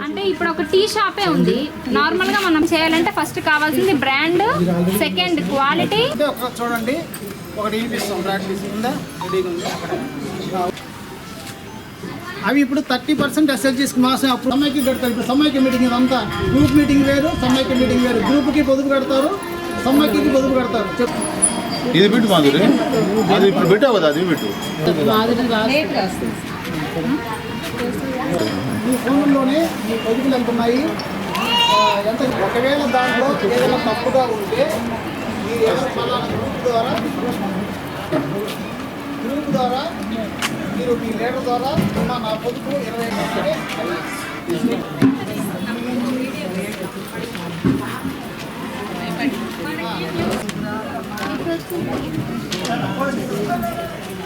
అంటే ఇప్పుడు ఒక టీ షాపే ఉంది. నార్మల్ గా మనం చేయాలంటే ఫస్ట్ కావాల్సింది బ్రాండ్, సెకండ్ క్వాలిటీ. చూడండి ఒకటి వినిపిస్తాం ప్రాక్టీస్ ఉందా, రెడీగా ఉంది. అవి ఇప్పుడు 30% ఎస్ఎల్జీస్కి మాసం అప్పుడు సమైక్య పెడతారు. ఇప్పుడు సమైక్య మీటింగ్ ఇదంతా గ్రూప్ మీటింగ్ వేరు, సమైక్య మీటింగ్ వేరు. గ్రూప్కి పొదుపు పెడతారు, సమైక్యకి పొదుపు పెడతారు. ఇది పెట్టు మాధురి, అది ఇప్పుడు పెట్టావు కదా, అది పెట్టు. మీ ఫోన్లోనే మీ పొదుపులు ఎంత ఉన్నాయి, ఎంత. ఒకవేళ దాంట్లో ఏదైనా తప్పుగా ఉంటే మీరు ఏదైనా పలానా గ్రూప్ ద్వారా మీరు మీ లీడర్ ద్వారా నా పొదుపు 20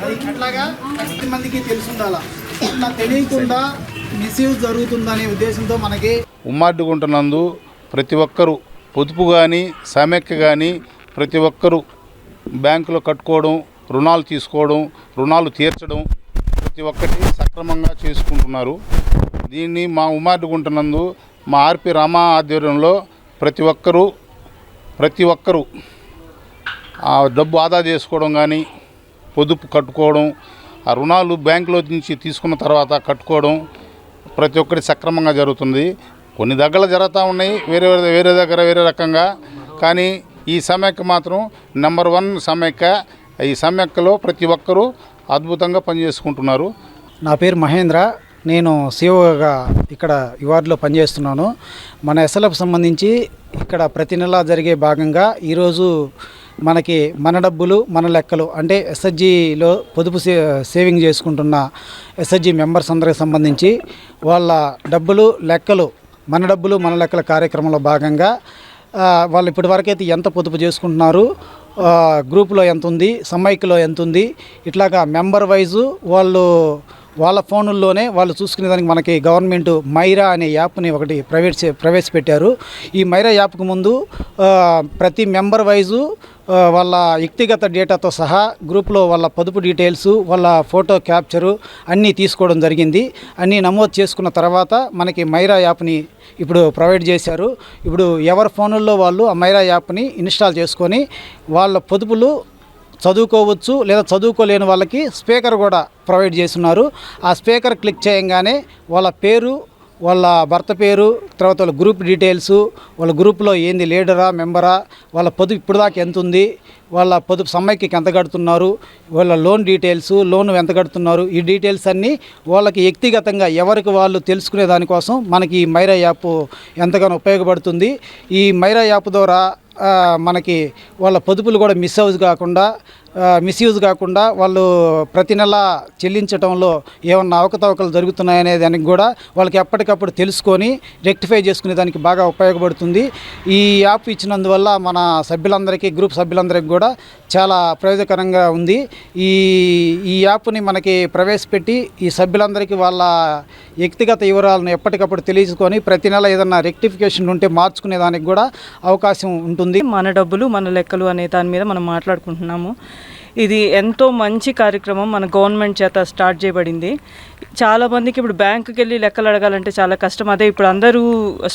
అది అట్లాగా 10 మందికి తెలిసి ఉండాలా. ఇట్లా తెలియకుండా మిస్యూజ్ జరుగుతుందనే ఉద్దేశంతో మనకి ఉమ్మాడ్డుకుంటున్నందు ప్రతి ఒక్కరూ పొదుపు కానీ సమైక్య కానీ ప్రతి ఒక్కరూ బ్యాంకులో కట్టుకోవడం, రుణాలు తీసుకోవడం, రుణాలు తీర్చడం ప్రతి ఒక్కటి సక్రమంగా చేసుకుంటున్నారు. దీన్ని మా ఉమ్మాడ్డుకుంటున్నందు మా ఆర్పి రామా ఆధ్వర్యంలో ప్రతి ఒక్కరూ ఆ డబ్బు ఆదా చేసుకోవడం కానీ, పొదుపు కట్టుకోవడం, ఆ రుణాలు బ్యాంకులో నుంచి తీసుకున్న తర్వాత కట్టుకోవడం ప్రతి ఒక్కటి సక్రమంగా జరుగుతుంది. కొన్ని దగ్గర జరుగుతూ ఉన్నాయి, వేరే దగ్గర వేరే రకంగా. కానీ ఈ సమైక్య మాత్రం నెంబర్ 1 సమైక్య. ఈ సమైక్యలో ప్రతి ఒక్కరూ అద్భుతంగా పనిచేసుకుంటున్నారు. నా పేరు మహేంద్ర, నేను సిఓగా ఇక్కడ ఈ వార్డులో పనిచేస్తున్నాను. మన ఎస్ఎల్ఎఫ్ సంబంధించి ఇక్కడ ప్రతి నెల జరిగే భాగంగా ఈరోజు మనకి మన డబ్బులు మన లెక్కలు అంటే ఎస్హెచ్జిలో పొదుపు సేవింగ్ చేసుకుంటున్న ఎస్హెచ్జి మెంబర్స్ అందరికి సంబంధించి వాళ్ళ డబ్బులు లెక్కలు మన డబ్బులు మన లెక్కల కార్యక్రమంలో భాగంగా వాళ్ళు ఇప్పటి వరకైతే ఎంత పొదుపు చేసుకుంటున్నారు, గ్రూపులో ఎంత ఉంది, సమైక్యలో ఎంత ఉంది, ఇట్లాగా మెంబర్ వైజు వాళ్ళ ఫోనుల్లోనే వాళ్ళు చూసుకునే దానికి మనకి గవర్నమెంట్ మైరా అనే యాప్ని ఒకటి ప్రవేశపెట్టారు. ఈ మైరా యాప్కు ముందు ప్రతి మెంబర్ వైజు వాళ్ళ వ్యక్తిగత డేటాతో సహా గ్రూప్లో వాళ్ళ పొదుపు డీటెయిల్స్, వాళ్ళ ఫోటో క్యాప్చరు అన్నీ తీసుకోవడం జరిగింది. అన్నీ నమోదు చేసుకున్న తర్వాత మనకి మైరా యాప్ని ఇప్పుడు ప్రొవైడ్ చేశారు. ఇప్పుడు ఎవరి ఫోనుల్లో వాళ్ళు ఆ మైరా యాప్ని ఇన్స్టాల్ చేసుకొని వాళ్ళ పొదుపులు చదువుకోవచ్చు, లేదా చదువుకోలేని వాళ్ళకి స్పీకర్ కూడా ప్రొవైడ్ చేస్తున్నారు. ఆ స్పీకర్ క్లిక్ చేయగానే వాళ్ళ పేరు, వాళ్ళ భర్త పేరు, తర్వాత వాళ్ళ గ్రూప్ డీటెయిల్స్, వాళ్ళ గ్రూప్లో ఏంది లీడరా మెంబరా, వాళ్ళ పొదుపు ఇప్పుడు దాకా ఎంత ఉంది, వాళ్ళ పొదుపు సమైక్యకి ఎంత కడుతున్నారు, వాళ్ళ లోన్ డీటెయిల్స్, లోన్ ఎంత కడుతున్నారు, ఈ డీటెయిల్స్ అన్నీ వాళ్ళకి వ్యక్తిగతంగా ఎవరికి వాళ్ళు తెలుసుకునే దానికోసం మనకి ఈ మైరా యాప్ ఎంతగానో ఉపయోగపడుతుంది. ఈ మైరా యాప్ ద్వారా మనకి వాళ్ళ పొదుపులు కూడా మిస్యూజ్ కాకుండా వాళ్ళు ప్రతి నెల చెల్లించడంలో ఏమన్నా అవకతవకలు జరుగుతున్నాయనే దానికి కూడా వాళ్ళకి ఎప్పటికప్పుడు తెలుసుకొని రెక్టిఫై చేసుకునే దానికి బాగా ఉపయోగపడుతుంది. ఈ యాప్ ఇచ్చినందువల్ల మన సభ్యులందరికీ, గ్రూప్ సభ్యులందరికీ కూడా చాలా ప్రయోజనకరంగా ఉంది. ఈ యాప్ని మనకి ప్రవేశపెట్టి ఈ సభ్యులందరికీ వాళ్ళ వ్యక్తిగత వివరాలను ఎప్పటికప్పుడు తెలియచుకొని ప్రతి నెల ఏదన్నా రెక్టిఫికేషన్ ఉంటే మార్చుకునే దానికి కూడా అవకాశం ఉంటుంది. మన డబ్బులు మన లెక్కలు అనే దాని మీద మనం మాట్లాడుకుంటున్నాము. ఇది ఎంతో మంచి కార్యక్రమం మన గవర్నమెంట్ చేత స్టార్ట్ చేయబడింది. చాలామందికి ఇప్పుడు బ్యాంకుకి వెళ్ళి లెక్కలు అడగాలంటే చాలా కష్టం. అదే ఇప్పుడు అందరూ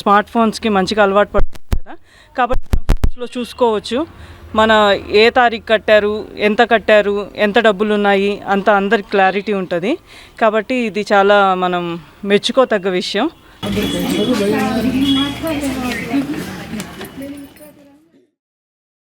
స్మార్ట్ ఫోన్స్కి మంచిగా అలవాటు పడుతుంది కదా, కాబట్టి మనం ఫోన్స్లో చూసుకోవచ్చు మన ఏ తారీఖు కట్టారు, ఎంత డబ్బులు ఉన్నాయి, అంత అందరికి క్లారిటీ ఉంటుంది. కాబట్టి ఇది చాలా మనం మెచ్చుకోతగ్గ విషయం.